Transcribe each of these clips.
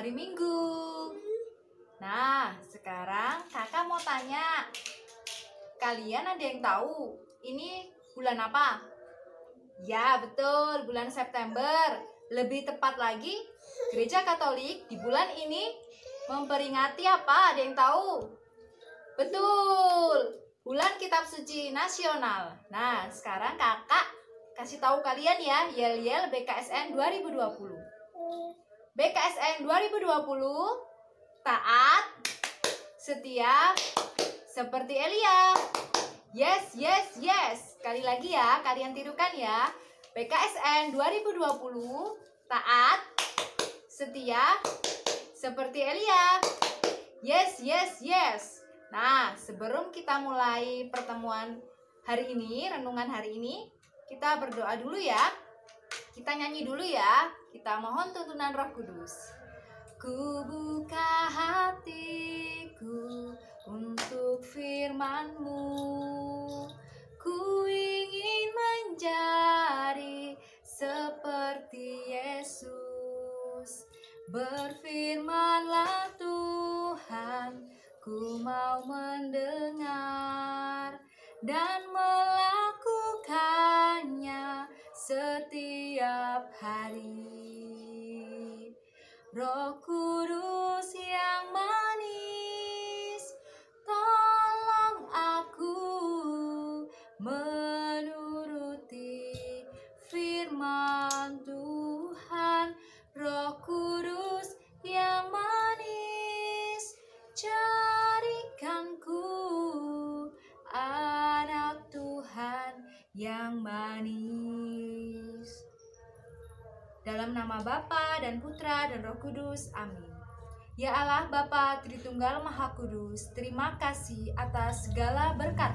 hari Minggu. Nah, sekarang kakak mau tanya, kalian ada yang tahu ini bulan apa? Ya, betul, bulan September. Lebih tepat lagi, Gereja Katolik di bulan ini memperingati apa? Ada yang tahu? Betul, bulan Kitab Suci Nasional. Nah, sekarang kakak kasih tahu kalian ya, yel-yel BKSN 2020. BKSN 2020, taat, setia, seperti Elia. Yes, yes, yes. Sekali lagi ya, kalian tirukan ya. BKSN 2020, taat, setia, seperti Elia. Yes, yes, yes. Nah, sebelum kita mulai pertemuan hari ini, renungan hari ini, kita berdoa dulu ya. Kita nyanyi dulu ya. Kita mohon tuntunan Roh Kudus. Ku buka hatiku untuk firman-Mu. Ku ingin menjadi seperti Yesus. Berfirmanlah Tuhan, ku mau mendengar dan melakukannya setiap hari. Roh Kudus yang manis, tolong aku menuruti firman Tuhan. Roh Kudus yang manis, jadikanku anak Tuhan yang manis. Dalam nama Bapa dan Putra dan Roh Kudus, amin. Ya Allah Bapa Tritunggal Maha Kudus, terima kasih atas segala berkat.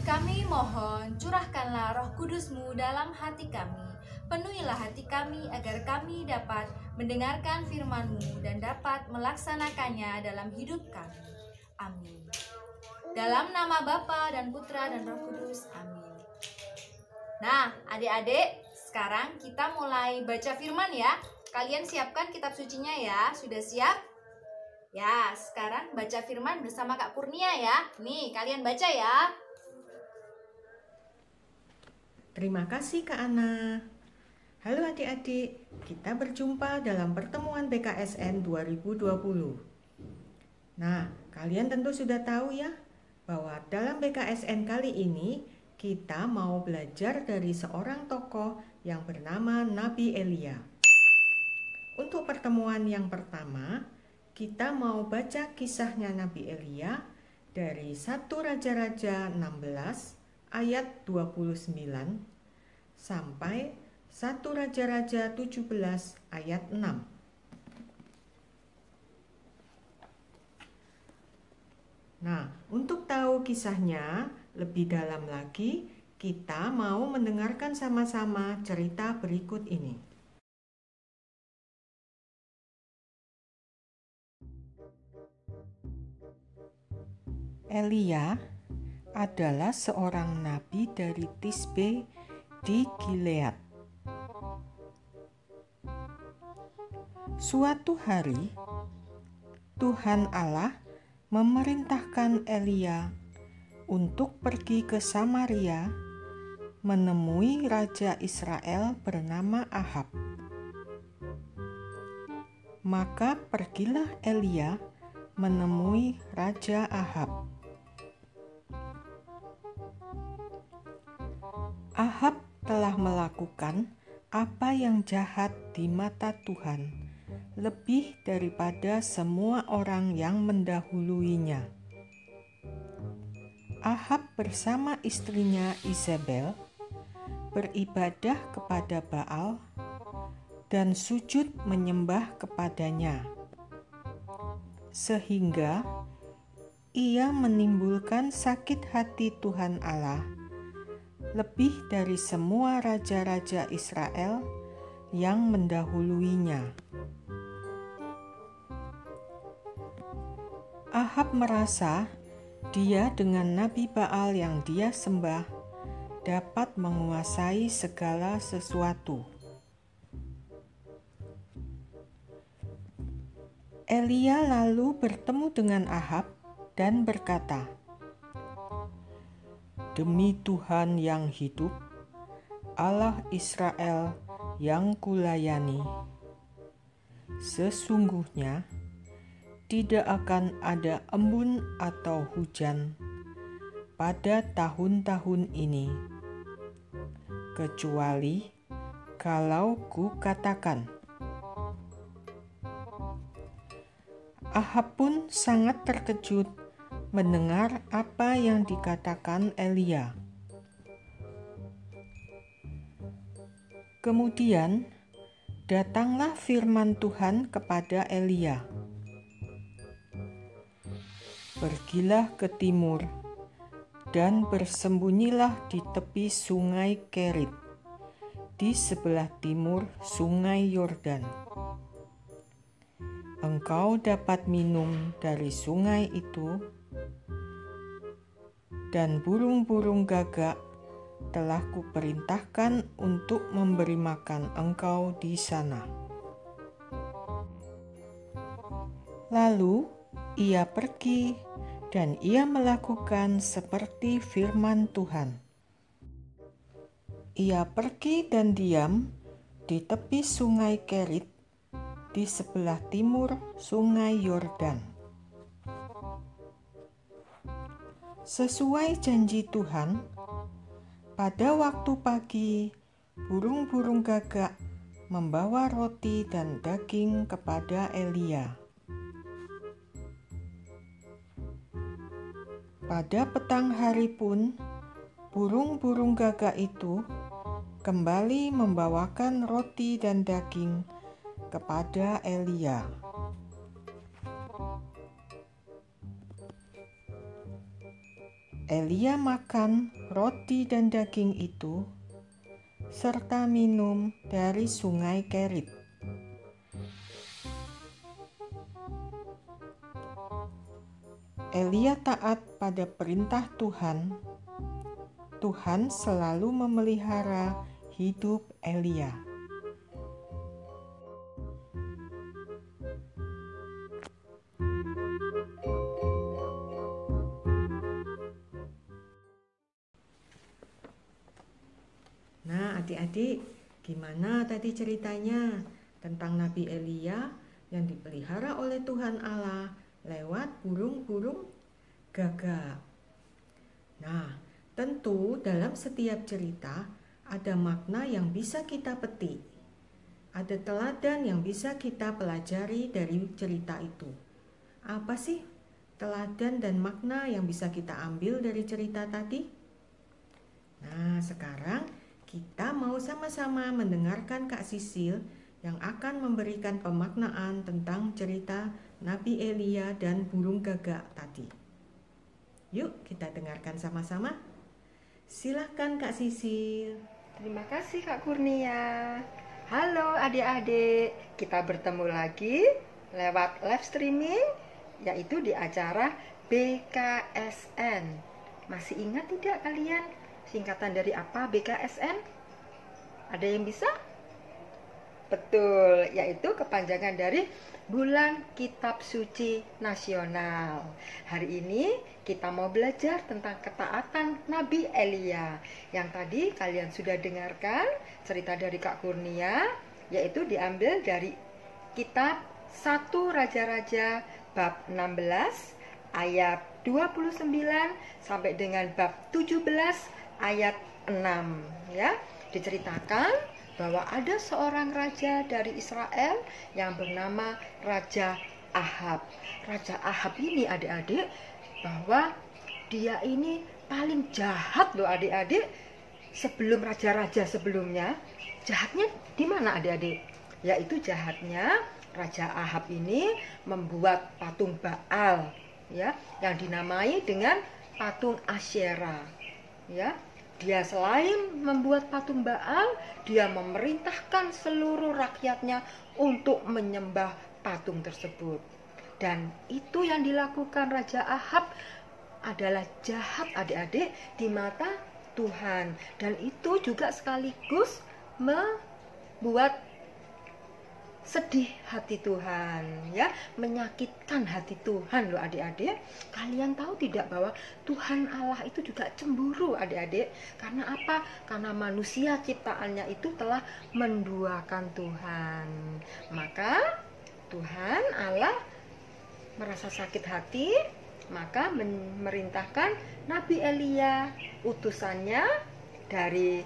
Kami mohon curahkanlah Roh Kudus-Mu dalam hati kami. Penuhilah hati kami agar kami dapat mendengarkan firman-Mu dan dapat melaksanakannya dalam hidup kami. Amin. Dalam nama Bapa dan Putra dan Roh Kudus, amin. Nah, adik-adik, sekarang kita mulai baca firman ya. Kalian siapkan kitab sucinya ya. Sudah siap? Ya, sekarang baca firman bersama Kak Kurnia ya. Nih, kalian baca ya. Terima kasih Kak Ana. Halo adik-adik, kita berjumpa dalam pertemuan BKSN 2020. Nah, kalian tentu sudah tahu ya, bahwa dalam BKSN kali ini kita mau belajar dari seorang tokoh yang bernama Nabi Elia. Untuk pertemuan yang pertama, kita mau baca kisahnya Nabi Elia dari 1 Raja-Raja 16 ayat 29 sampai 1 Raja-Raja 17 ayat 6. Nah, untuk tahu kisahnya lebih dalam lagi, kita mau mendengarkan sama-sama cerita berikut ini. Elia adalah seorang nabi dari Tisbe di Gilead. Suatu hari, Tuhan Allah memerintahkan Elia untuk pergi ke Samaria menemui Raja Israel bernama Ahab. Maka pergilah Elia menemui Raja Ahab. Ahab telah melakukan apa yang jahat di mata Tuhan, lebih daripada semua orang yang mendahuluinya. Ahab bersama istrinya Izebel beribadah kepada Baal dan sujud menyembah kepadanya, sehingga ia menimbulkan sakit hati Tuhan Allah lebih dari semua raja-raja Israel yang mendahuluinya. Ahab merasa dia dengan Nabi Baal yang dia sembah dapat menguasai segala sesuatu. Elia lalu bertemu dengan Ahab dan berkata, "Demi Tuhan yang hidup, Allah Israel yang kulayani, sesungguhnya tidak akan ada embun atau hujan pada tahun-tahun ini, kecuali kalau ku katakan." Ahab pun sangat terkejut mendengar apa yang dikatakan Elia. Kemudian datanglah firman Tuhan kepada Elia, "Pergilah ke timur dan bersembunyilah di tepi sungai Kerit, di sebelah timur sungai Yordan. Engkau dapat minum dari sungai itu, dan burung-burung gagak telah kuperintahkan untuk memberi makan engkau di sana." Lalu ia pergi dan ia melakukan seperti firman Tuhan. Ia pergi dan diam di tepi sungai Kerit di sebelah timur sungai Yordan. Sesuai janji Tuhan, pada waktu pagi burung-burung gagak membawa roti dan daging kepada Elia. Pada petang hari pun, burung-burung gagak itu kembali membawakan roti dan daging kepada Elia. Elia makan roti dan daging itu serta minum dari sungai Kerit. Elia taat pada perintah Tuhan. Tuhan selalu memelihara hidup Elia. Nah, adik-adik, gimana tadi ceritanya tentang Nabi Elia yang dipelihara oleh Tuhan Allah lewat burung-burung gagak? Nah, tentu dalam setiap cerita ada makna yang bisa kita petik. Ada teladan yang bisa kita pelajari dari cerita itu. Apa sih teladan dan makna yang bisa kita ambil dari cerita tadi? Nah, sekarang kita mau sama-sama mendengarkan Kak Sisil yang akan memberikan pemaknaan tentang cerita Nabi Elia dan burung gagak tadi. Yuk kita dengarkan sama-sama. Silahkan Kak Sisil. Terima kasih Kak Kurnia. Halo adik-adik, kita bertemu lagi lewat live streaming, yaitu di acara BKSN. Masih ingat tidak kalian? Singkatan dari apa BKSN? Ada yang bisa? Betul, yaitu kepanjangan dari Bulan Kitab Suci Nasional. Hari ini kita mau belajar tentang ketaatan Nabi Elia. Yang tadi kalian sudah dengarkan cerita dari Kak Kurnia, yaitu diambil dari kitab 1 Raja-Raja bab 16 ayat 29 sampai dengan bab 17 ayat 6 ya. Diceritakan bahwa ada seorang raja dari Israel yang bernama Raja Ahab. Raja Ahab ini adik-adik, bahwa dia ini paling jahat loh adik-adik. Sebelum raja-raja sebelumnya, jahatnya di mana adik-adik? Yaitu jahatnya Raja Ahab ini membuat patung Baal ya, yang dinamai dengan patung Asyera ya. Dia selain membuat patung Baal, dia memerintahkan seluruh rakyatnya untuk menyembah patung tersebut. Dan itu yang dilakukan Raja Ahab adalah jahat adik-adik di mata Tuhan. Dan itu juga sekaligus membuat sedih hati Tuhan, ya, menyakitkan hati Tuhan loh adik-adik. Kalian tahu tidak bahwa Tuhan Allah itu juga cemburu adik-adik? Karena apa? Karena manusia ciptaannya itu telah menduakan Tuhan. Maka Tuhan Allah merasa sakit hati, maka memerintahkan Nabi Elia, utusannya dari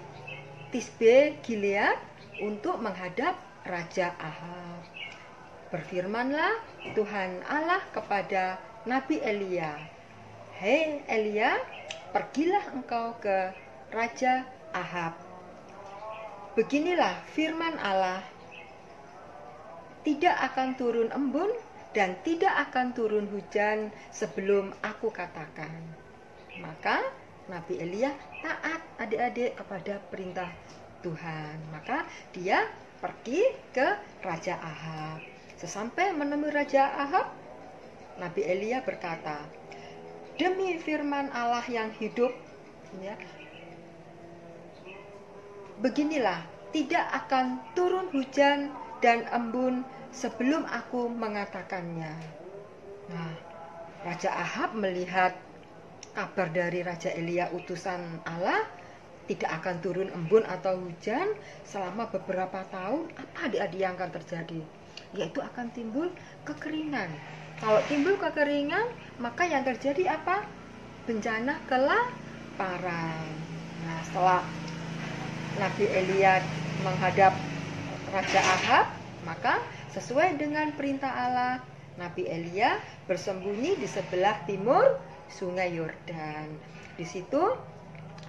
Tisbe Gilead, untuk menghadap Raja Ahab. Berfirmanlah Tuhan Allah kepada Nabi Elia, "Hei Elia, pergilah engkau ke Raja Ahab. Beginilah firman Allah, tidak akan turun embun dan tidak akan turun hujan sebelum aku katakan." Maka Nabi Elia taat adik-adik kepada perintah Tuhan. Maka dia pergi ke Raja Ahab. Sesampai menemui Raja Ahab, Nabi Elia berkata, "Demi firman Allah yang hidup, ya, beginilah, tidak akan turun hujan dan embun sebelum aku mengatakannya." Nah, Raja Ahab melihat kabar dari Raja Elia utusan Allah, tidak akan turun embun atau hujan selama beberapa tahun. Apa adik-adik yang akan terjadi? Yaitu akan timbul kekeringan. Kalau timbul kekeringan, maka yang terjadi apa? Bencana kelaparan. Nah, setelah Nabi Elia menghadap Raja Ahab, maka sesuai dengan perintah Allah, Nabi Elia bersembunyi di sebelah timur Sungai Yordan. Di situ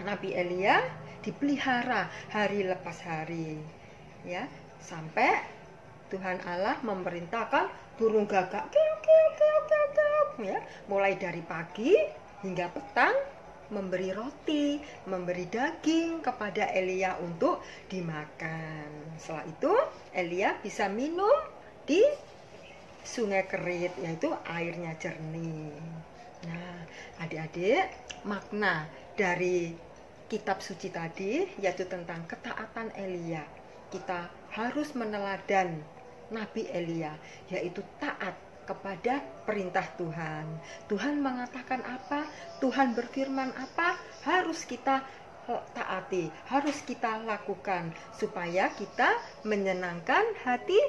Nabi Elia dipelihara hari lepas hari, ya, sampai Tuhan Allah memerintahkan burung gagak ya, mulai dari pagi hingga petang memberi roti, memberi daging kepada Elia untuk dimakan. Setelah itu Elia bisa minum di sungai Kerit, yaitu airnya jernih. Nah, adik-adik, makna dari kitab suci tadi yaitu tentang ketaatan Elia. Kita harus meneladan Nabi Elia, yaitu taat kepada perintah Tuhan. Tuhan mengatakan apa, Tuhan berfirman apa, harus kita taati, harus kita lakukan supaya kita menyenangkan hati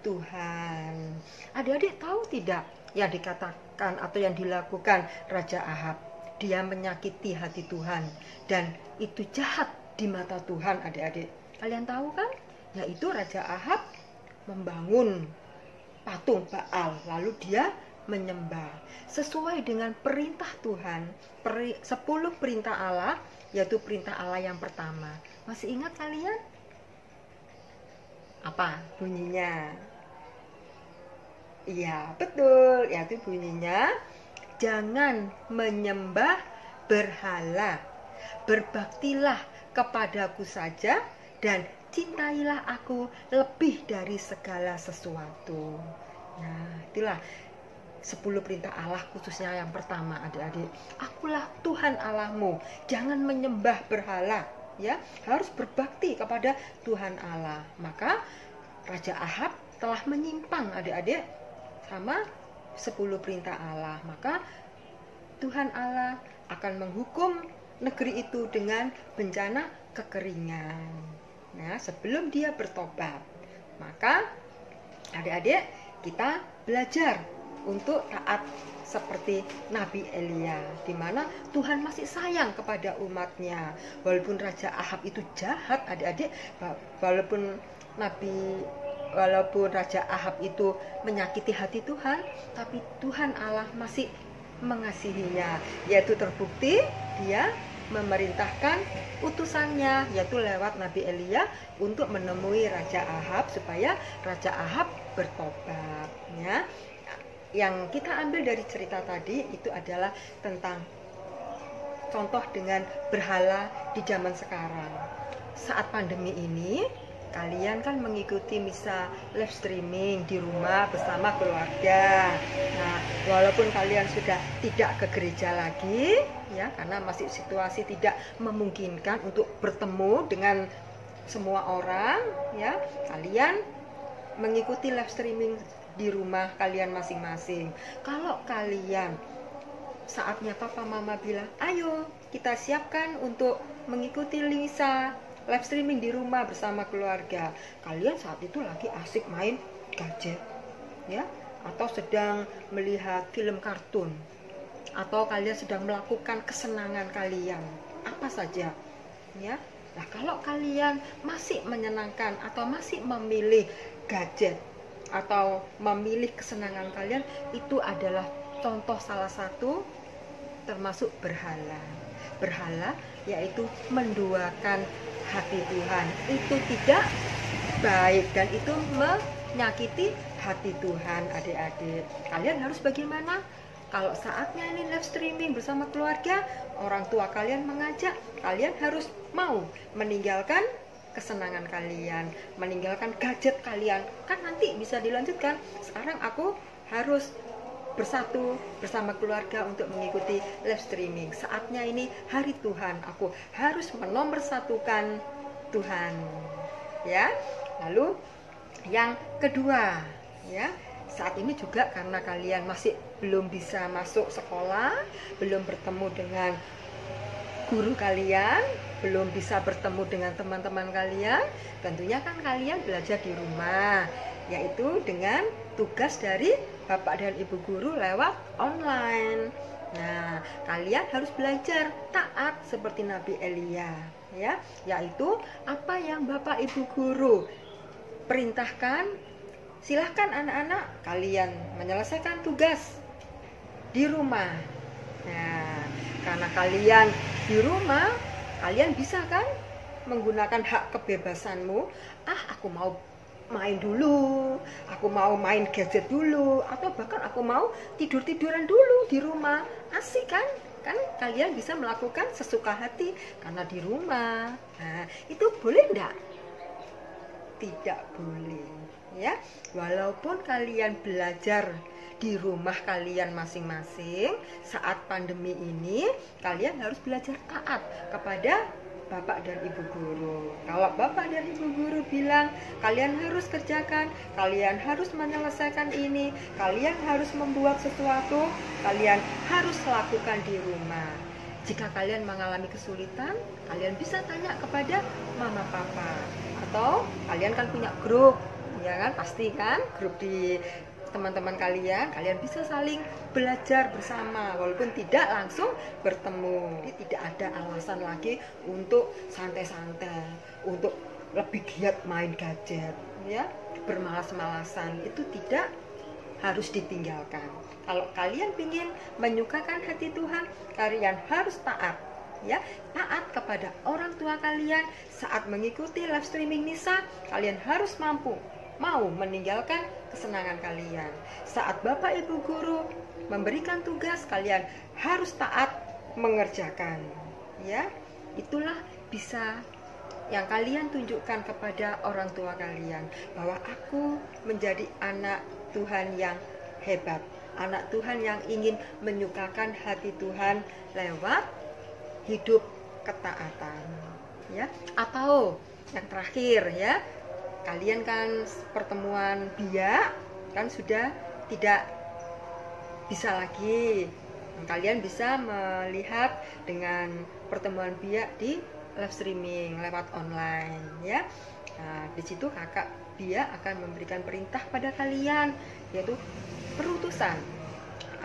Tuhan. Adik-adik tahu tidak yang dikatakan atau yang dilakukan Raja Ahab? Dia menyakiti hati Tuhan dan itu jahat di mata Tuhan adik-adik. Kalian tahu kan? Yaitu Raja Ahab membangun patung Baal, lalu dia menyembah sesuai dengan perintah Tuhan, 10 perintah Allah, yaitu perintah Allah yang pertama. Masih ingat kalian? Apa bunyinya? Iya, betul, yaitu bunyinya, jangan menyembah berhala, berbaktilah kepadaku saja dan cintailah aku lebih dari segala sesuatu. Nah, itulah 10 perintah Allah, khususnya yang pertama adik-adik. Akulah Tuhan Allahmu, jangan menyembah berhala, ya, harus berbakti kepada Tuhan Allah. Maka Raja Ahab telah menyimpang adik-adik sama 10 perintah Allah, maka Tuhan Allah akan menghukum negeri itu dengan bencana kekeringan. Nah, sebelum dia bertobat, maka adik-adik kita belajar untuk taat seperti Nabi Elia, di mana Tuhan masih sayang kepada umatnya. Walaupun Raja Ahab itu jahat adik-adik, walaupun Raja Ahab itu menyakiti hati Tuhan, tapi Tuhan Allah masih mengasihinya, yaitu terbukti dia memerintahkan utusannya, yaitu lewat Nabi Elia, untuk menemui Raja Ahab supaya Raja Ahab bertobat. Ya. Yang kita ambil dari cerita tadi itu adalah tentang contoh dengan berhala di zaman sekarang. Saat pandemi ini, kalian kan mengikuti misa live streaming di rumah bersama keluarga. Nah, walaupun kalian sudah tidak ke gereja lagi, ya, karena masih situasi tidak memungkinkan untuk bertemu dengan semua orang, ya, kalian mengikuti live streaming di rumah kalian masing-masing. Kalau kalian saatnya papa mama bilang, ayo kita siapkan untuk mengikuti Lisa live streaming di rumah bersama keluarga. Kalian saat itu lagi asik main gadget, ya, atau sedang melihat film kartun, atau kalian sedang melakukan kesenangan kalian, apa saja, ya. Nah, kalau kalian masih menyenangkan atau masih memilih gadget atau memilih kesenangan kalian, itu adalah contoh salah satu termasuk berhala. Berhala yaitu menduakan hati Tuhan. Itu tidak baik dan itu menyakiti hati Tuhan, adik-adik. Kalian harus bagaimana? Kalau saatnya ini live streaming bersama keluarga, orang tua kalian mengajak, kalian harus mau meninggalkan kesenangan kalian, meninggalkan gadget kalian. Kan nanti bisa dilanjutkan. Sekarang aku harus bersatu bersama keluarga untuk mengikuti live streaming. Saatnya ini hari Tuhan, aku harus menomorsatukan Tuhan, ya. Lalu yang kedua, ya, saat ini juga karena kalian masih belum bisa masuk sekolah, belum bertemu dengan guru kalian, belum bisa bertemu dengan teman-teman kalian, tentunya kan kalian belajar di rumah, yaitu dengan tugas dari Bapak dan Ibu guru lewat online. Nah, kalian harus belajar taat seperti Nabi Elia, ya, yaitu apa yang Bapak Ibu guru perintahkan. Silahkan anak-anak kalian menyelesaikan tugas di rumah. Nah, karena kalian di rumah, kalian bisa kan menggunakan hak kebebasanmu. Aku mau main dulu, aku mau main gadget dulu, atau bahkan aku mau tidur-tiduran dulu di rumah. Asik kan? Kan kalian bisa melakukan sesuka hati karena di rumah. Nah, itu boleh enggak? Tidak boleh, ya. Walaupun kalian belajar di rumah kalian masing-masing, saat pandemi ini kalian harus belajar taat kepada Bapak dan Ibu guru. Kalau Bapak dan Ibu guru bilang kalian harus kerjakan, kalian harus menyelesaikan ini, kalian harus membuat sesuatu, kalian harus lakukan di rumah. Jika kalian mengalami kesulitan, kalian bisa tanya kepada mama papa, atau kalian kan punya grup, ya kan, pasti kan grup di teman-teman kalian bisa saling belajar bersama walaupun tidak langsung bertemu. Jadi tidak ada alasan lagi untuk santai-santai, untuk lebih giat main gadget, ya, bermalas-malasan. Itu tidak, harus ditinggalkan. Kalau kalian ingin menyukakan hati Tuhan, kalian harus taat, ya, taat kepada orang tua kalian. Saat mengikuti live streaming Nisa, kalian harus mau meninggalkan kesenangan kalian. Saat Bapak Ibu guru memberikan tugas, kalian harus taat mengerjakan, ya. Itulah bisa yang kalian tunjukkan kepada orang tua kalian, bahwa aku menjadi anak Tuhan yang hebat, anak Tuhan yang ingin menyukakan hati Tuhan lewat hidup ketaatan, ya. Atau yang terakhir, ya, kalian kan pertemuan biak kan sudah tidak bisa lagi. Kalian bisa melihat dengan pertemuan biak di live streaming lewat online, ya. Nah, di situ kakak biak akan memberikan perintah pada kalian, yaitu perutusan.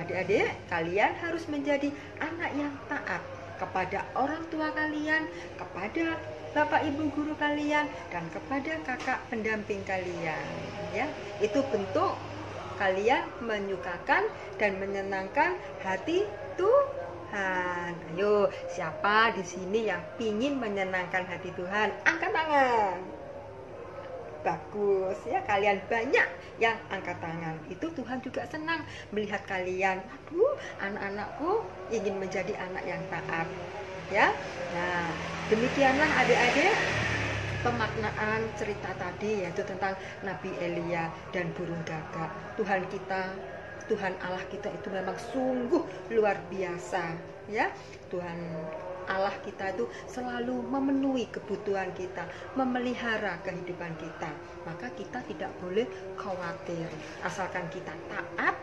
Adik-adik, kalian harus menjadi anak yang taat kepada orang tua kalian, kepada Bapak Ibu guru kalian, dan kepada kakak pendamping kalian, ya. Itu bentuk kalian menyukakan dan menyenangkan hati Tuhan. Ayo, siapa di sini yang ingin menyenangkan hati Tuhan? Angkat tangan. Bagus, ya, kalian banyak yang angkat tangan. Itu Tuhan juga senang melihat kalian. Aduh, anak-anakku ingin menjadi anak yang taat, ya. Nah, demikianlah adik-adik pemaknaan cerita tadi, yaitu tentang Nabi Elia dan burung gagak. Tuhan kita, Tuhan Allah kita itu memang sungguh luar biasa, ya. Tuhan Allah kita itu selalu memenuhi kebutuhan kita, memelihara kehidupan kita. Maka kita tidak boleh khawatir. Asalkan kita taat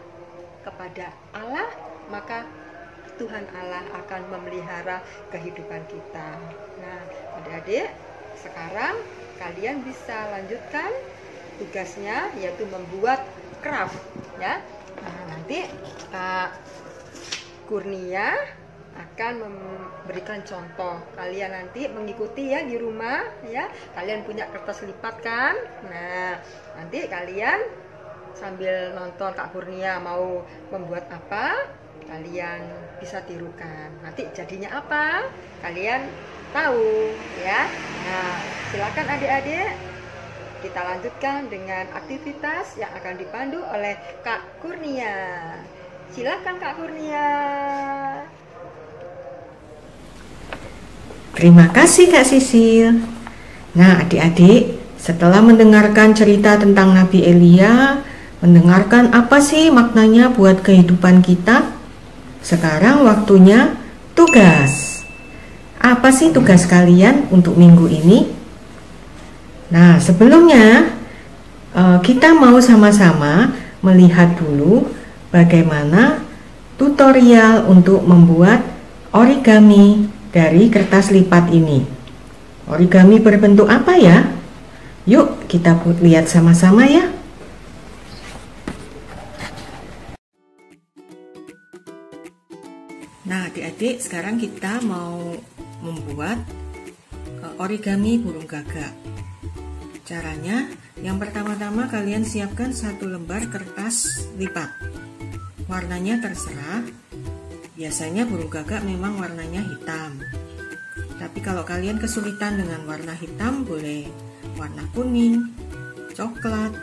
kepada Allah, maka Tuhan Allah akan memelihara kehidupan kita. Nah, adik-adik, sekarang kalian bisa lanjutkan tugasnya, yaitu membuat craft ya. Nah, nanti Kak Kurnia akan memberikan contoh. Kalian nanti mengikuti ya di rumah ya. Kalian punya kertas lipat kan? Nah, nanti kalian sambil nonton Kak Kurnia mau membuat apa, kalian bisa tirukan. Nanti jadinya apa? Kalian tahu ya. Nah, silakan adik-adik, kita lanjutkan dengan aktivitas yang akan dipandu oleh Kak Kurnia. Silakan Kak Kurnia. Terima kasih Kak Sisil. Nah, adik-adik, setelah mendengarkan cerita tentang Nabi Elia, mendengarkan apa sih maknanya buat kehidupan kita, sekarang waktunya tugas. Apa sih tugas kalian untuk minggu ini? Nah, sebelumnya kita mau sama-sama melihat dulu bagaimana tutorial untuk membuat origami dari kertas lipat ini. Origami berbentuk apa ya? Yuk kita lihat sama-sama ya. Nah, adik-adik, sekarang kita mau membuat origami burung gagak. Caranya, yang pertama-tama kalian siapkan 1 lembar kertas lipat. Warnanya terserah. Biasanya burung gagak memang warnanya hitam. Tapi kalau kalian kesulitan dengan warna hitam, boleh warna kuning, coklat,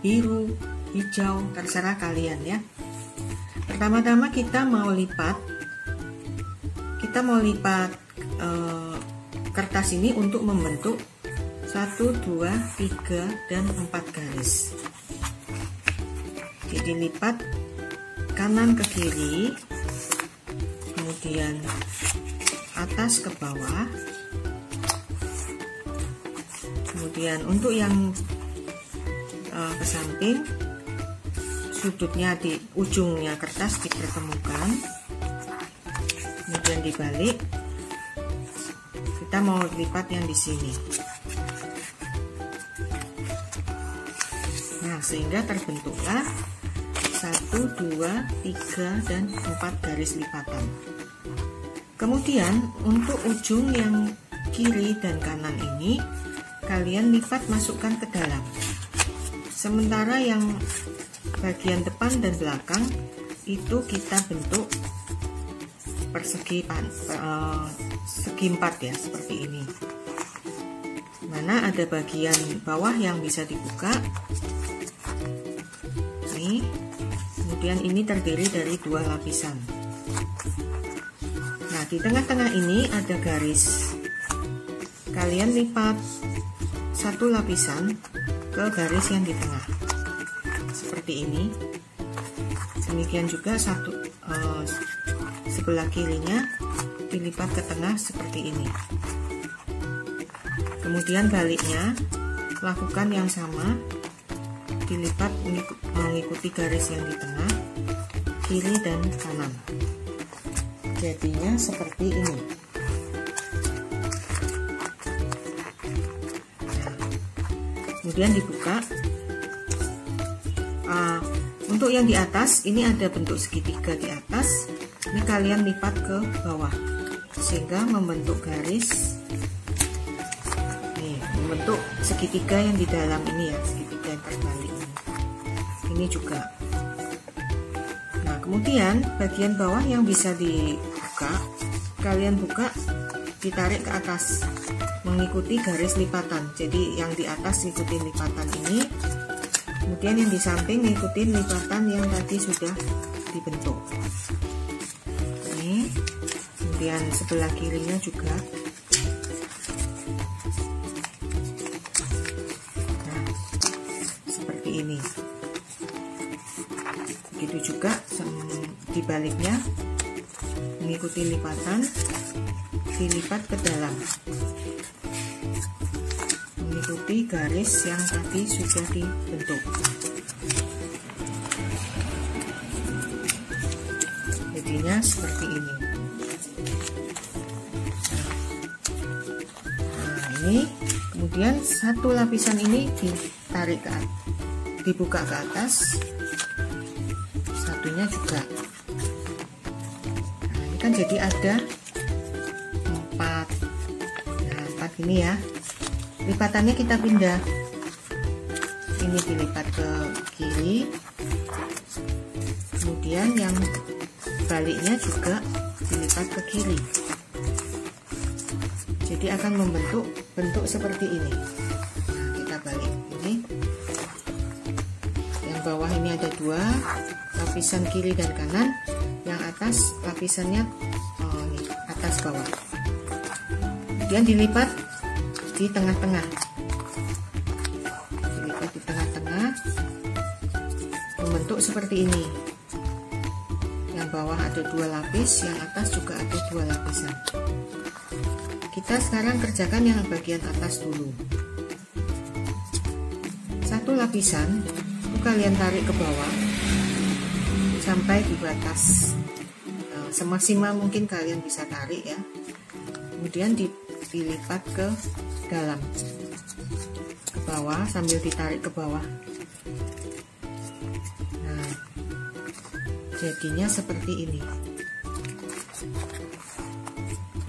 biru, hijau, terserah kalian ya. Pertama-tama kita mau lipat kertas ini untuk membentuk 1, 2, 3, dan 4 garis. Jadi lipat kanan ke kiri, kemudian atas ke bawah, kemudian untuk yang ke samping, sudutnya di ujungnya kertas dipertemukan, kemudian dibalik. Kita mau lipat yang di sini. Nah, sehingga terbentuklah 1, 2, 3, dan 4 garis lipatan. Kemudian untuk ujung yang kiri dan kanan ini kalian lipat masukkan ke dalam. Sementara yang bagian depan dan belakang itu kita bentuk persegi segi 4 ya, seperti ini. Mana ada bagian bawah yang bisa dibuka. Nih. Kemudian ini terdiri dari 2 lapisan. Nah, di tengah-tengah ini ada garis. Kalian lipat 1 lapisan ke garis yang di tengah. Seperti ini. Demikian juga sebelah kirinya dilipat ke tengah seperti ini. Kemudian baliknya lakukan yang sama, dilipat mengikuti garis yang di tengah, kiri dan kanan. Jadinya seperti ini. Nah, kemudian dibuka. Untuk yang di atas ini ada bentuk segitiga di atas. Ini kalian lipat ke bawah sehingga membentuk garis. Nih, membentuk segitiga yang di dalam ini ya, segitiga yang terbalik. Ini juga. Nah, kemudian bagian bawah yang bisa dibuka, kalian buka, ditarik ke atas mengikuti garis lipatan. Jadi yang di atas ikuti lipatan ini, kemudian yang di samping mengikuti lipatan yang tadi sudah dibentuk. Ini, kemudian sebelah kirinya juga. Nah, seperti ini. Begitu juga di baliknya mengikuti lipatan dilipat ke dalam mengikuti garis yang tadi sudah dibentuk. Jadinya seperti ini. Nah, ini kemudian satu lapisan ini ditarik ke atas, dibuka ke atas, satunya juga. Nah, ini kan jadi ada 4. Nah, 4 ini ya. Lipatannya kita pindah. Ini dilipat ke kiri. Kemudian yang baliknya juga dilipat ke kiri. Jadi akan membentuk bentuk seperti ini. Nah, kita balik ini. Yang bawah ini ada 2 lapisan kiri dan kanan. Yang atas lapisannya ini, atas bawah. Kemudian dilipat di tengah-tengah. Dilipat di tengah-tengah membentuk seperti ini. Yang bawah ada 2 lapis, yang atas juga ada 2 lapisan. Kita sekarang kerjakan yang bagian atas dulu. Satu lapisan itu kalian tarik ke bawah sampai di batas, semaksimal mungkin kalian bisa tarik ya. Kemudian dilipat ke dalam, ke bawah sambil ditarik ke bawah. Nah, jadinya seperti ini.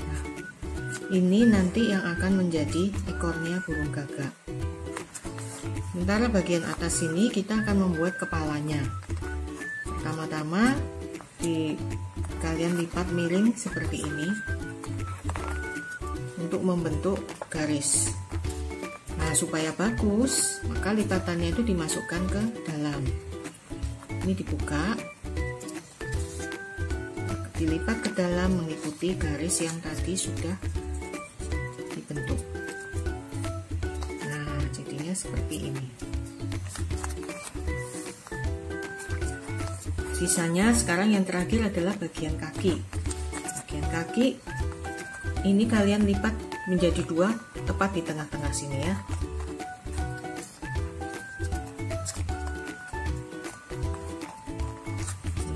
Nah, ini nanti yang akan menjadi ekornya burung gagak. Sementara bagian atas ini kita akan membuat kepalanya. Pertama-tama kalian lipat miring seperti ini untuk membentuk garis. Nah, supaya bagus, maka lipatannya itu dimasukkan ke dalam. Ini dibuka, dilipat ke dalam mengikuti garis yang tadi sudah dibentuk. Nah, jadinya seperti ini. Sisanya sekarang yang terakhir adalah bagian kaki. Bagian kaki ini kalian lipat menjadi 2 tepat di tengah-tengah sini ya.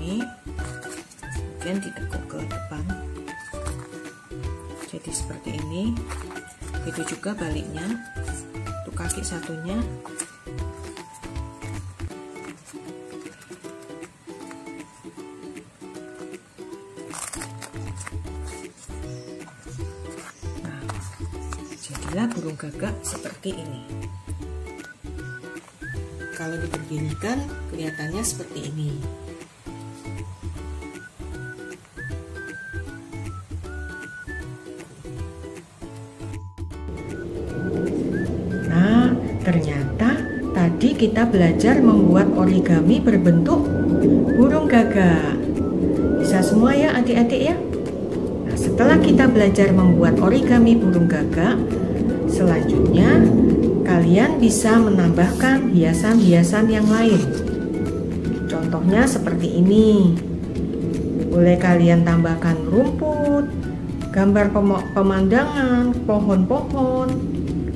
Ini kemudian ditekuk ke depan. Jadi seperti ini. Itu juga baliknya. Untuk kaki satunya. Jadilah burung gagak seperti ini. Kalau diberdirikan kelihatannya seperti ini. Nah, ternyata tadi kita belajar membuat origami berbentuk burung gagak. Bisa semua ya adik-adik ya? Nah, setelah kita belajar membuat origami burung gagak, selanjutnya, kalian bisa menambahkan hiasan-hiasan yang lain. Contohnya seperti ini. Boleh kalian tambahkan rumput, gambar pemandangan, pohon-pohon.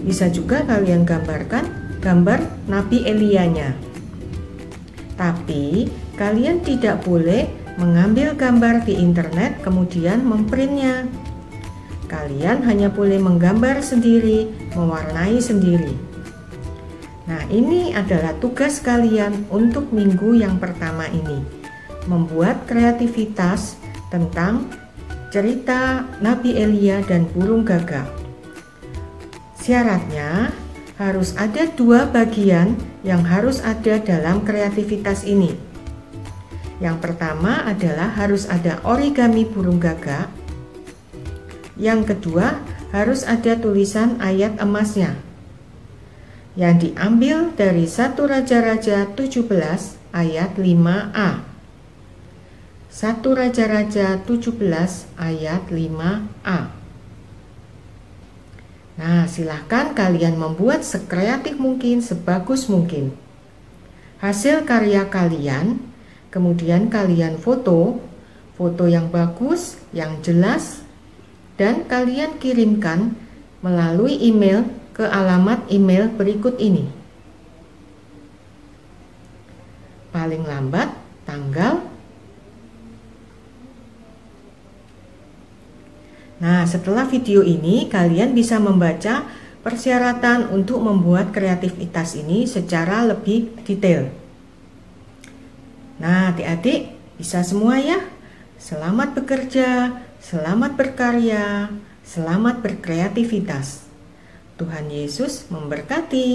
Bisa juga kalian gambarkan gambar Nabi Elianya. Tapi, kalian tidak boleh mengambil gambar di internet kemudian memprintnya. Kalian hanya boleh menggambar sendiri, mewarnai sendiri. Nah, ini adalah tugas kalian untuk minggu yang pertama ini. Membuat kreativitas tentang cerita Nabi Elia dan burung gagak. Syaratnya harus ada 2 bagian yang harus ada dalam kreativitas ini. Yang pertama adalah harus ada origami burung gagak. Yang kedua, harus ada tulisan ayat emasnya yang diambil dari 1 Raja-Raja 17 ayat 5a. 1 Raja-Raja 17 ayat 5a. Nah, silahkan kalian membuat sekreatif mungkin, sebagus mungkin. Hasil karya kalian, kemudian kalian foto yang bagus, yang jelas, dan kalian kirimkan melalui email ke alamat email berikut ini. Paling lambat tanggal. Nah, setelah video ini kalian bisa membaca persyaratan untuk membuat kreativitas ini secara lebih detail. Nah, adik-adik bisa semua ya. Selamat bekerja, selamat berkarya, selamat berkreativitas. Tuhan Yesus memberkati.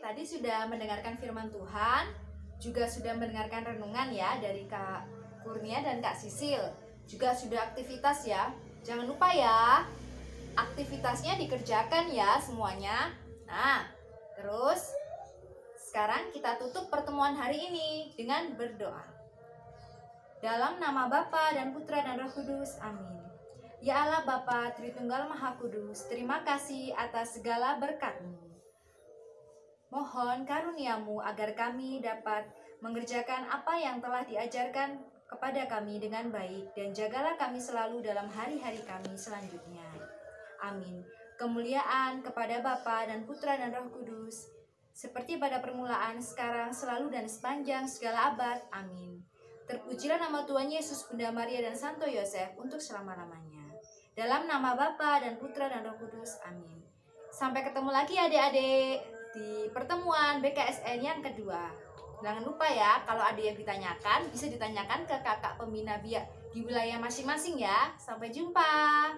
Tadi sudah mendengarkan firman Tuhan, juga sudah mendengarkan renungan ya dari Kak Kurnia dan Kak Sisil. Juga sudah aktivitas ya. Jangan lupa ya, aktivitasnya dikerjakan ya semuanya. Nah, terus sekarang kita tutup pertemuan hari ini dengan berdoa. Dalam nama Bapa dan Putra dan Roh Kudus, amin. Ya Allah Bapa Tritunggal Maha Kudus, terima kasih atas segala berkat-Mu. Mohon karuniamu agar kami dapat mengerjakan apa yang telah diajarkan kepada kami dengan baik, dan jagalah kami selalu dalam hari-hari kami selanjutnya. Amin. Kemuliaan kepada Bapa dan Putra dan Roh Kudus, seperti pada permulaan, sekarang, selalu, dan sepanjang segala abad. Amin. Terpujilah nama Tuhan Yesus, Bunda Maria, dan Santo Yosef untuk selama-lamanya. Dalam nama Bapa dan Putra dan Roh Kudus. Amin. Sampai ketemu lagi adik-adik di pertemuan BKSN yang kedua. Jangan lupa ya, kalau ada yang ditanyakan, bisa ditanyakan ke kakak pembina di wilayah masing-masing ya. Sampai jumpa.